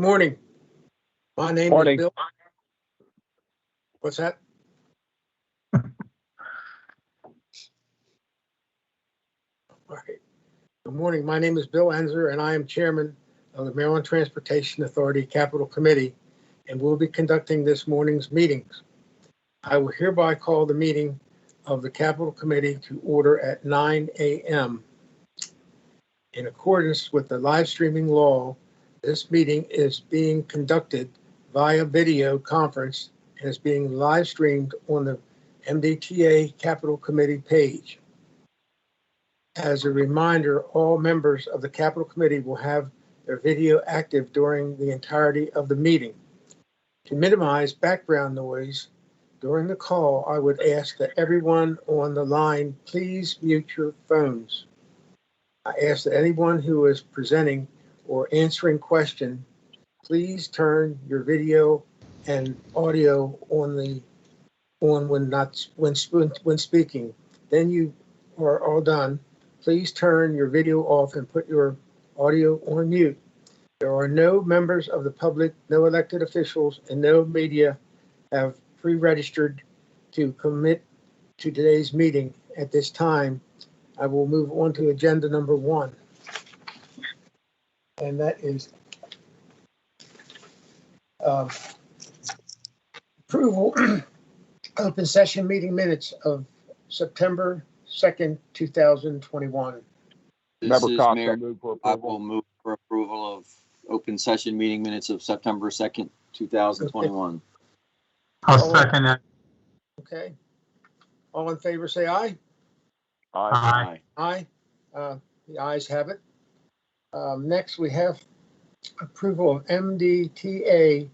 morning. My name is Bill. What's that? All right. Good morning. My name is Bill Enzer, and I am chairman of the Maryland Transportation Authority Capital Committee, and will be conducting this morning's meetings. I will hereby call the meeting of the Capital Committee to order at 9 a.m. In accordance with the live streaming law, this meeting is being conducted via video conference and is being live streamed on the MDTA Capital Committee page. As a reminder, all members of the Capital Committee will have their video active during the entirety of the meeting. To minimize background noise during the call, I would ask that everyone on the line please mute your phones. I ask that anyone who is presenting or answering question, please turn your video and audio on when speaking. Then you are all done. Please turn your video off and put your audio on mute. There are no members of the public, no elected officials, and no media have pre-registered to commit to today's meeting. At this time, I will move on to agenda number 1. And that is approval open session meeting minutes of September 2nd, 2021. This is Mayor. I will move for approval of open session meeting minutes of September 2nd, 2021. I'll second that. Okay. All in favor, say aye. Aye. Aye. The ayes have it. Next, we have approval of MDTA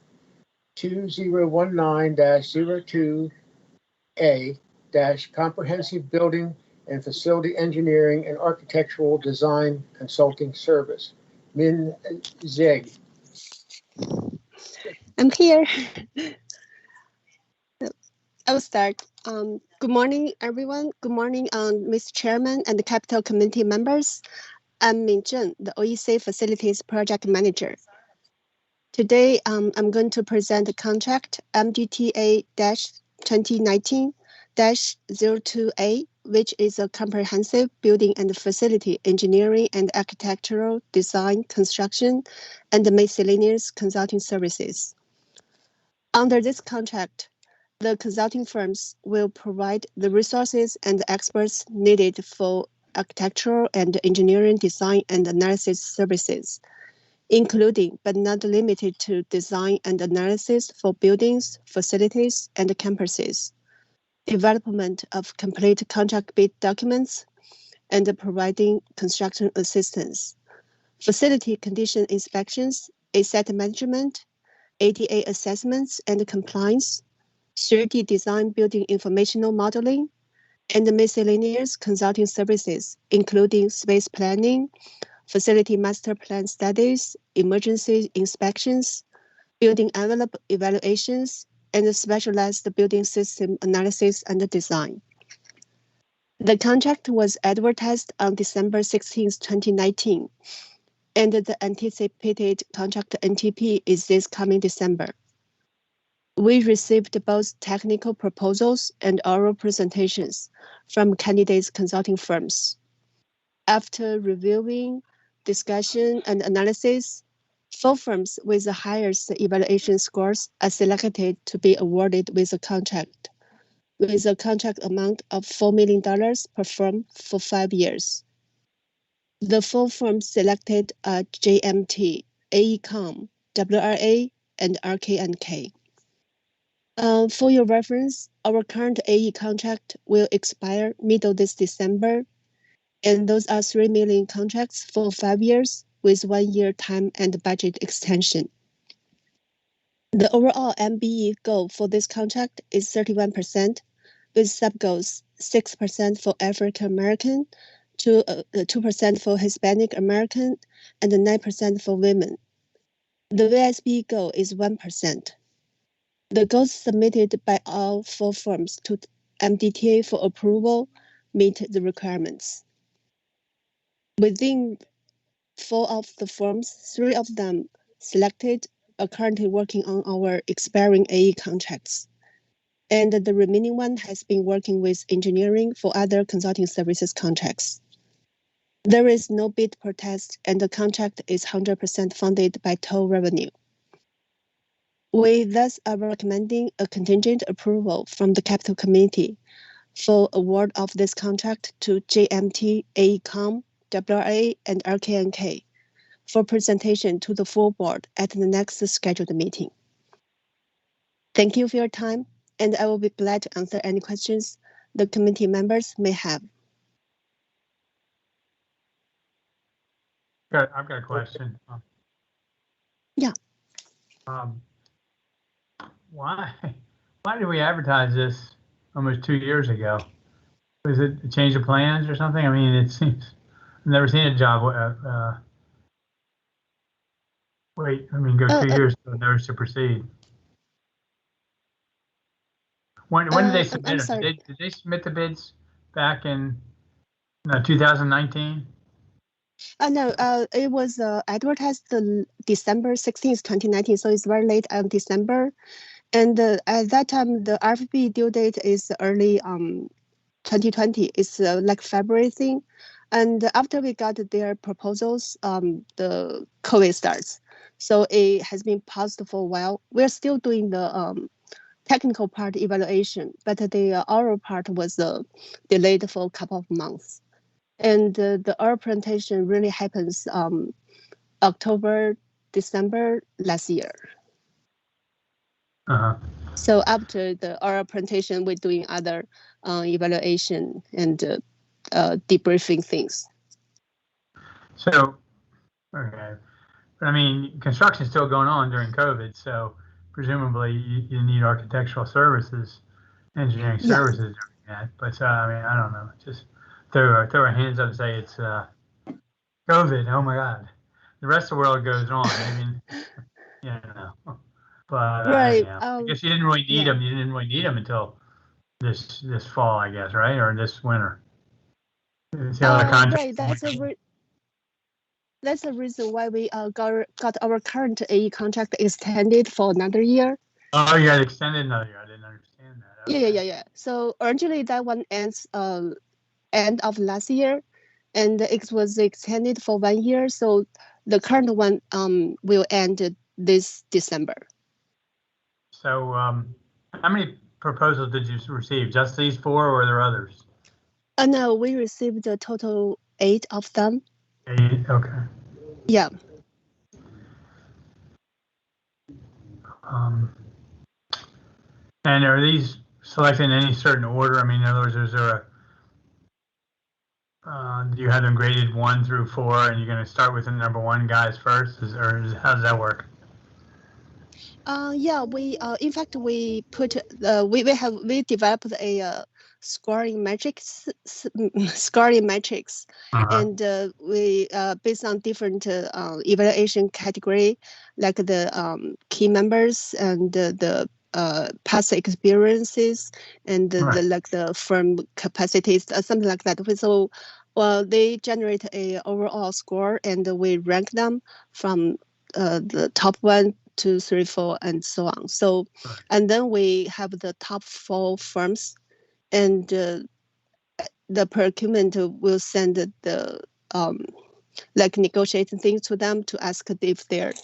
2019-02A- Comprehensive Building and Facility Engineering and Architectural Design Consulting Service. Min Zeg. I'm here. I will start. Good morning, everyone. Good morning, Mr. Chairman and the Capital Committee members. I'm Min Zheng, the OEC Facilities Project Manager. Today, I'm going to present the contract MDTA-2019-02A, which is a comprehensive building and facility engineering and architectural design, construction, and miscellaneous consulting services. Under this contract, the consulting firms will provide the resources and experts needed for architectural and engineering design and analysis services, including but not limited to design and analysis for buildings, facilities, and campuses, development of complete contract bid documents, and providing construction assistance, facility condition inspections, asset management, ADA assessments and compliance, 3D design building informational modeling, and miscellaneous consulting services, including space planning, facility master plan studies, emergency inspections, building envelope evaluations, and specialized building system analysis and design. The contract was advertised on December 16, 2019, and the anticipated contract NTP is this coming December. We received both technical proposals and oral presentations from candidates consulting firms. After reviewing, discussion, and analysis, 4 firms with the highest evaluation scores are selected to be awarded with a contract amount of $4 million per firm for 5 years. The 4 firms selected are JMT, AECOM, WRA, and RK&K. For your reference, our current AE contract will expire middle this December, and those are $3 million contracts for 5 years with 1 year time and budget extension. The overall MBE goal for this contract is 31%, with sub-goals 6% for African American, 2% for Hispanic American, and 9% for women. The VSB goal is 1%. The goals submitted by all 4 firms to MDTA for approval meet the requirements. Within 4 of the firms, 3 of them selected are currently working on our expiring AE contracts. And the remaining one has been working with engineering for other consulting services contracts. There is no bid protest, and the contract is 100% funded by toll revenue. We thus are recommending a contingent approval from the Capital Committee for award of this contract to JMT, AECOM, WRA, and RKNK for presentation to the full board at the next scheduled meeting. Thank you for your time, and I will be glad to answer any questions the committee members may have. I've got a question. Yeah. Why did we advertise this almost 2 years ago? Was it a change of plans or something? I mean, it seems I've never seen a job. Go 2 years for notice to proceed. When did they submit I'm it? sorry. Did they submit the bids back in 2019? No, it was advertised December 16th, 2019, so it's very late on December. And at that time, the RFP due date is early 2020. It's like February thing. And after we got their proposals, the COVID starts. So it has been paused for a while. We're still doing the technical part evaluation, but the oral part was delayed for a couple of months. And the oral presentation really happens October, December last year. So after the oral presentation, we're doing other evaluation and debriefing things. So, okay. But I mean, construction's still going on during COVID, so presumably you need architectural services, engineering services during that. But I mean, I don't know. Just throw our hands up and say it's COVID. Oh my God. The rest of the world goes on. I mean, you know. But right. I guess you didn't really need them. You didn't really need them until this fall, I guess, right? Or this winter. Right. That's the reason why we got our current AE contract extended for another year. Oh, you got extended another year. I didn't understand that. Okay. Yeah. So originally that one ends end of last year, and it was extended for 1 year. So the current one will end this December. So how many proposals did you receive? Just these 4, or were there others? No, we received a total 8 of them. 8, okay. Yeah. And are these selected in any certain order? I mean, in other words, is there do you have them graded 1 through 4, and you're going to start with the number 1 guys first, how does that work? Yeah, we in fact we put we developed a scoring matrix, and we based on different evaluation category, like the key members and the past experiences and the firm capacities, something like that. So, well, they generate a overall score, and we rank them from the top 1, 2, 3, 4, and so on. So, and then we have the top 4 firms, and the procurement will send the like negotiating things to them to ask if they're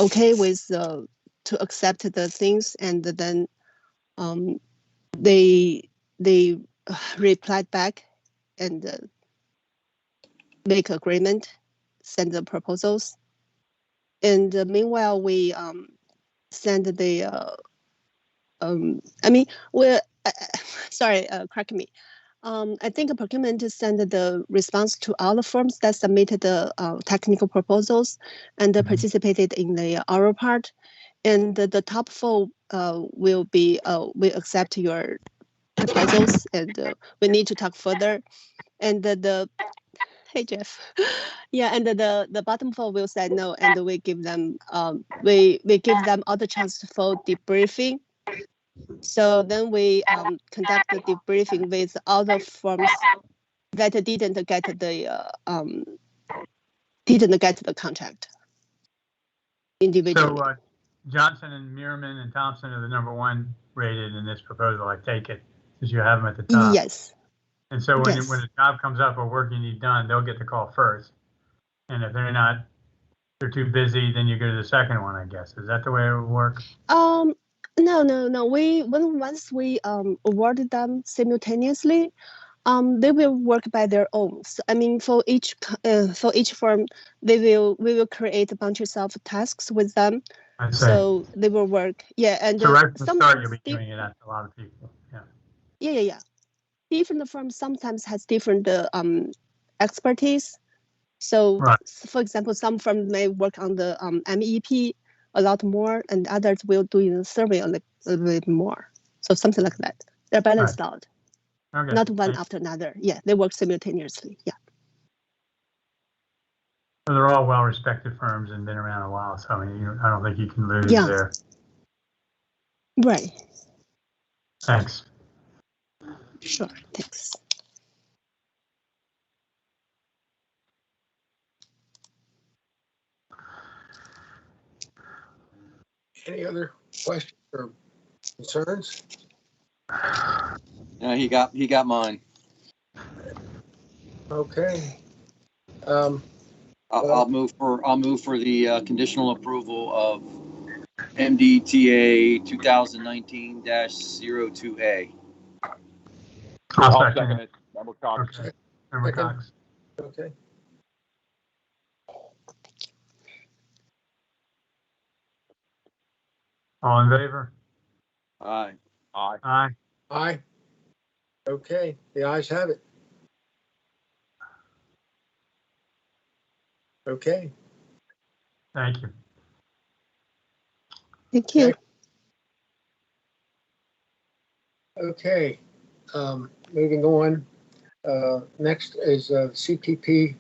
okay with to accept the things, and then they replied back and make agreement, send the proposals. And meanwhile, we send the I mean, we're sorry, correct me. I think procurement sent the response to all the firms that submitted the technical proposals and participated in the oral part. And the top 4 will accept your proposals, and we need to talk further. And hey Jeff, yeah, and the bottom 4 will say no, and we give them we give them all the chance for debriefing. So then we conduct the debriefing with all the firms that didn't get the contract. individually. So Johnson and Merriman and Thompson are the #1 rated in this proposal, I take it, because you have them at the top. Yes. And so when, Yes. when a job comes up or work you need done, they'll get the call first. And if they're too busy, then you go to the second one, I guess. Is that the way it would work? No. Once we awarded them simultaneously, they will work by their own. So, I mean, for each firm, we will create a bunch of tasks with them. I see. So they will work. Yeah, and So right from the start, sometimes you'll be doing it at a lot of people. Yeah. Yeah. Different firms sometimes has different expertise. So, Right. for example, some firms may work on the MEP a lot more, and others will do the survey a little bit more. So something like that. They're balanced out, Okay. not one after another. Yeah, they work simultaneously. Yeah. So they're all well-respected firms and been around a while. So I mean, I don't think you can lose Yeah. there. Right. Thanks. Sure. Thanks. Any other questions or concerns? No, he got mine. Okay. I'll move for the conditional approval of MDTA 2019-02A. I'll second it. Member Cox. Okay. Member Second. Cox. Okay. All in favor? Aye. Aye. Aye. Aye. Okay, the ayes have it. Okay. Thank you. Thank you. Okay, moving on. Next is CTP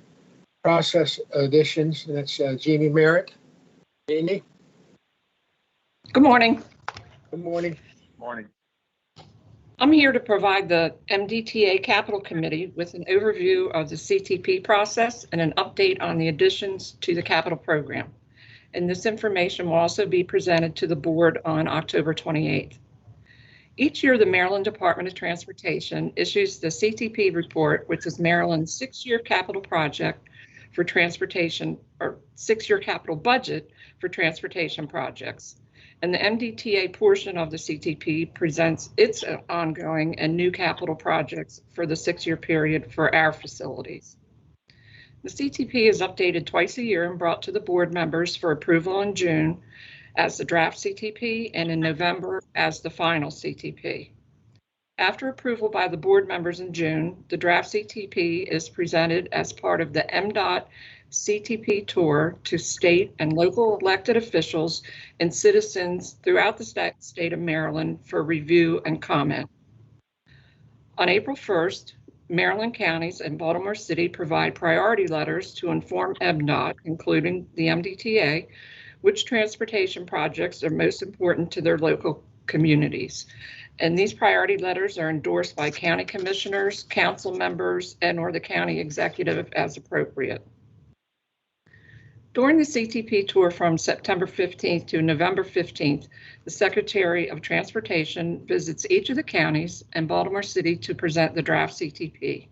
process additions, and that's Jeannie Merritt. Jeannie, Good morning. good morning. Morning. I'm here to provide the MDTA Capital Committee with an overview of the CTP process and an update on the additions to the capital program. And this information will also be presented to the board on October 28th. Each year, the Maryland Department of Transportation issues the CTP report, which is Maryland's 6-year capital project for transportation, or 6-year capital budget for transportation projects. And the MDTA portion of the CTP presents its ongoing and new capital projects for the 6-year period for our facilities. The CTP is updated twice a year and brought to the board members for approval in June as the draft CTP and in November as the final CTP. After approval by the board members in June, the draft CTP is presented as part of the MDOT CTP tour to state and local elected officials and citizens throughout the state of Maryland for review and comment. On April 1st, Maryland counties and Baltimore City provide priority letters to inform MDOT, including the MDTA, which transportation projects are most important to their local communities. And these priority letters are endorsed by county commissioners, council members, and/or the county executive as appropriate. During the CTP tour from September 15th to November 15th, the Secretary of Transportation visits each of the counties and Baltimore City to present the draft CTP.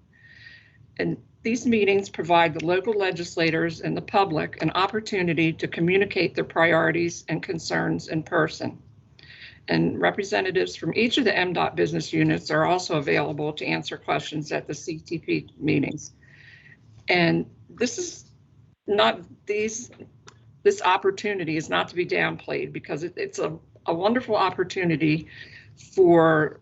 And these meetings provide the local legislators and the public an opportunity to communicate their priorities and concerns in person. And representatives from each of the MDOT business units are also available to answer questions at the CTP meetings. And this opportunity is not to be downplayed, because it's a wonderful opportunity for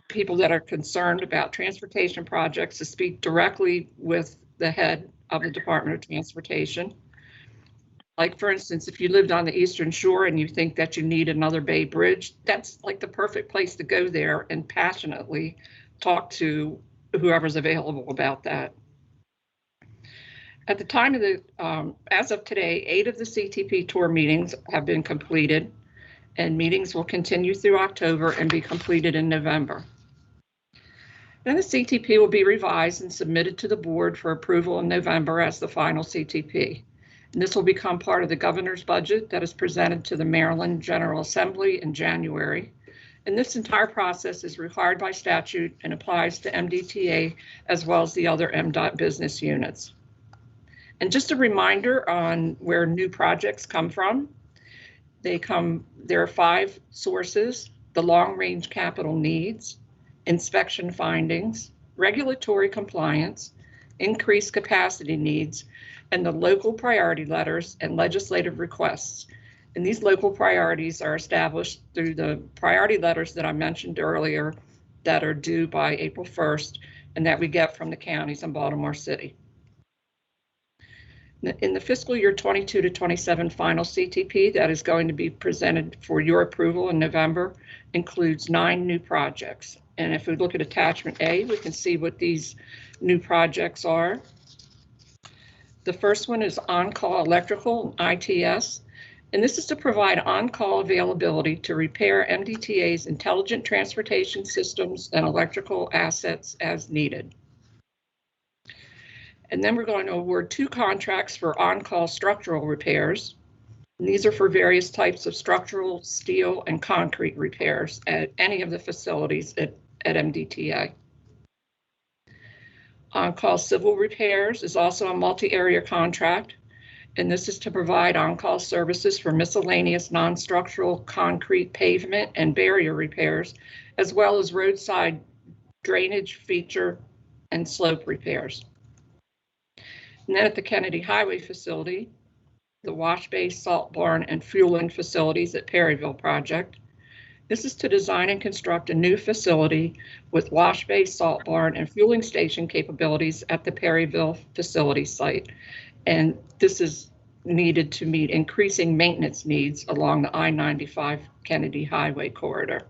people that are concerned about transportation projects to speak directly with the head of the Department of Transportation. Like, for instance, if you lived on the Eastern Shore and you think that you need another Bay Bridge, that's like the perfect place to go there and passionately talk to whoever's available about that. At the time of the, as of today, 8 of the CTP tour meetings have been completed, and meetings will continue through October and be completed in November. Then the CTP will be revised and submitted to the board for approval in November as the final CTP. And this will become part of the governor's budget that is presented to the Maryland General Assembly in January. And this entire process is required by statute and applies to MDTA as well as the other MDOT business units. And just a reminder on where new projects come from. There are 5 sources: the long-range capital needs, inspection findings, regulatory compliance, increased capacity needs, and the local priority letters and legislative requests. And these local priorities are established through the priority letters that I mentioned earlier that are due by April 1st and that we get from the counties in Baltimore City. In the fiscal year 22 to 27 final CTP that is going to be presented for your approval in November includes 9 new projects. And if we look at attachment A, we can see what these new projects are. The first one is on-call electrical, ITS, and this is to provide on-call availability to repair MDTA's intelligent transportation systems and electrical assets as needed. And then we're going to award 2 contracts for on-call structural repairs. And these are for various types of structural, steel, and concrete repairs at any of the facilities at MDTA. On-call civil repairs is also a multi-area contract, and this is to provide on-call services for miscellaneous non-structural concrete pavement and barrier repairs, as well as roadside drainage feature and slope repairs. And then at the Kennedy Highway facility, the wash bay, salt barn, and fueling facilities at Perryville project. This is to design and construct a new facility with wash bay, salt barn, and fueling station capabilities at the Perryville facility site. And this is needed to meet increasing maintenance needs along the I-95 Kennedy Highway corridor.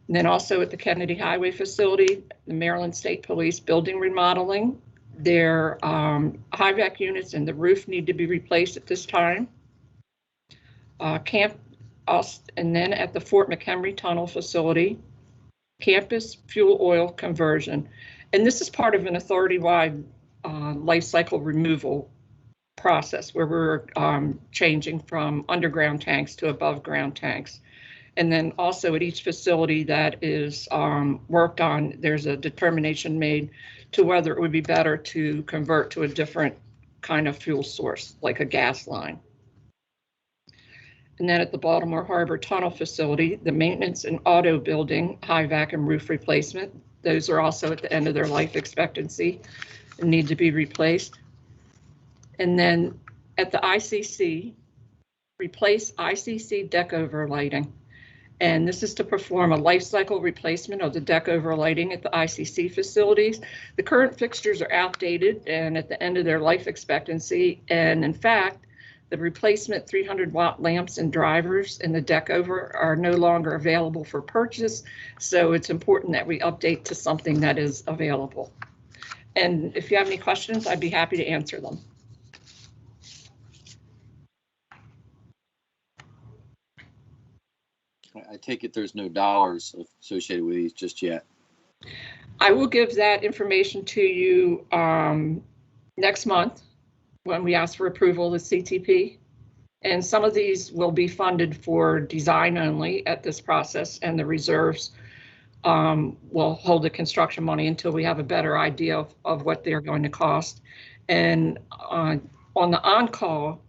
And then also at the Kennedy Highway facility, the Maryland State Police building remodeling. Their high-vac units and the roof need to be replaced at this time. And then at the Fort McHenry Tunnel facility, campus fuel oil conversion. And this is part of an authority-wide life cycle removal process where we're changing from underground tanks to above ground tanks. And then also at each facility that is worked on, there's a determination made to whether it would be better to convert to a different kind of fuel source, like a gas line. And then at the Baltimore Harbor Tunnel facility, the maintenance and auto building, high vacuum roof replacement, those are also at the end of their life expectancy and need to be replaced. And then at the ICC, replace ICC deck overlighting. And this is to perform a life cycle replacement of the deck overlighting at the ICC facilities. The current fixtures are outdated and at the end of their life expectancy. And in fact, the replacement 300-watt lamps and drivers in the deck over are no longer available for purchase. So it's important that we update to something that is available. And if you have any questions, I'd be happy to answer them. I take it there's no dollars associated with these just yet. I will give that information to you next month when we ask for approval of the CTP. And some of these will be funded for design only at this process, and the reserves will hold the construction money until we have a better idea of what they're going to cost. And on the on-call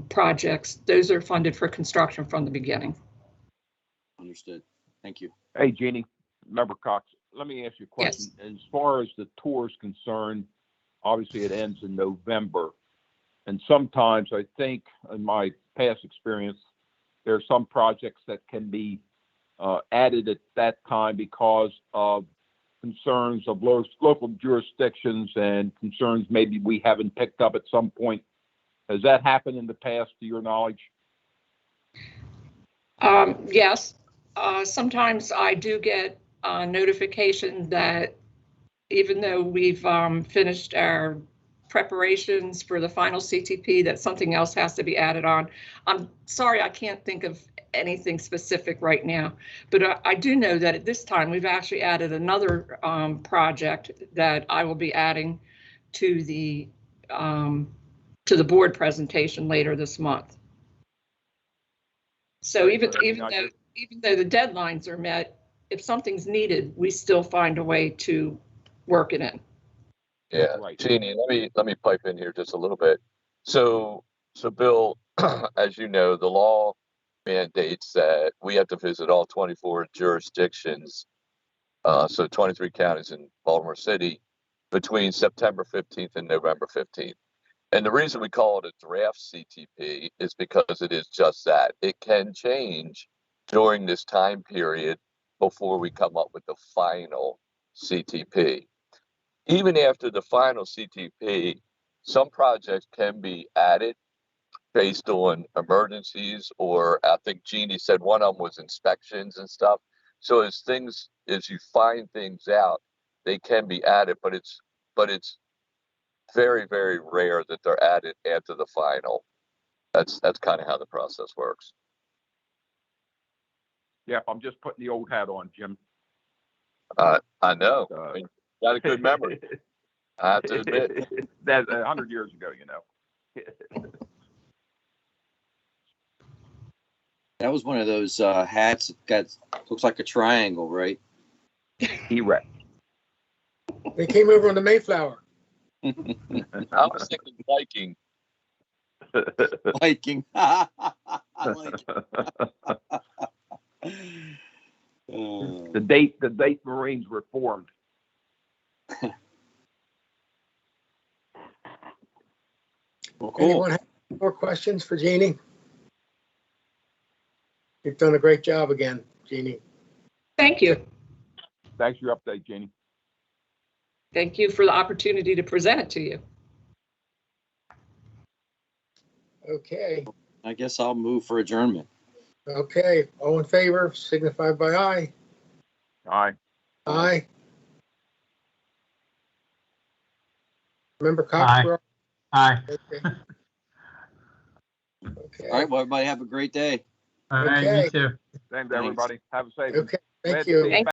projects, those are funded for construction from the beginning. Understood. Thank you. Hey, Jeannie, Member Cox, let me ask you a question. Yes. As far as the tour is concerned, obviously it ends in November. And sometimes I think in my past experience, there are some projects that can be added at that time because of concerns of local jurisdictions and concerns maybe we haven't picked up at some point. Has that happened in the past, to your knowledge? Yes. Sometimes I do get notification that even though we've finished our preparations for the final CTP, that something else has to be added on. I'm sorry, I can't think of anything specific right now, but I do know that at this time we've actually added another project that I will be adding to the to the board presentation later this month. So even though the deadlines are met, if something's needed, we still find a way to work it in. Yeah, Right. Jeannie, let me pipe in here just a little bit. So Bill, as you know, the law mandates that we have to visit all 24 jurisdictions, so 23 counties in Baltimore City, between September 15th and November 15th. And the reason we call it a draft CTP is because it is just that. It can change during this time period before we come up with the final CTP. Even after the final CTP, some projects can be added based on emergencies, or I think Jeannie said one of them was inspections and stuff. So as you find things out, they can be added, but it's very, very rare that they're added after the final. That's kind of how the process works. Yeah, I'm just putting the old hat on, Jim. I know. I mean, got a good memory. I have to admit. That's 100 years ago, you know. That was one of those hats that looks like a triangle, right? Erect. They came over on the Mayflower. I was thinking Viking. Viking. I like it. The date Marines were formed. Well, cool. Anyone have more questions for Jeannie? You've done a great job again, Jeannie. Thank you. Thanks for your update, Jeannie. Thank you for the opportunity to present it to you. Okay. I guess I'll move for adjournment. Okay. All in favor, signify by aye. Aye. Aye. Member Aye. Cox? Aye. Okay. Okay. All right. Well, everybody have a great day. All right, Okay. you too. Same to everybody. Have a safe. Okay. Glad Thank to you. see you back.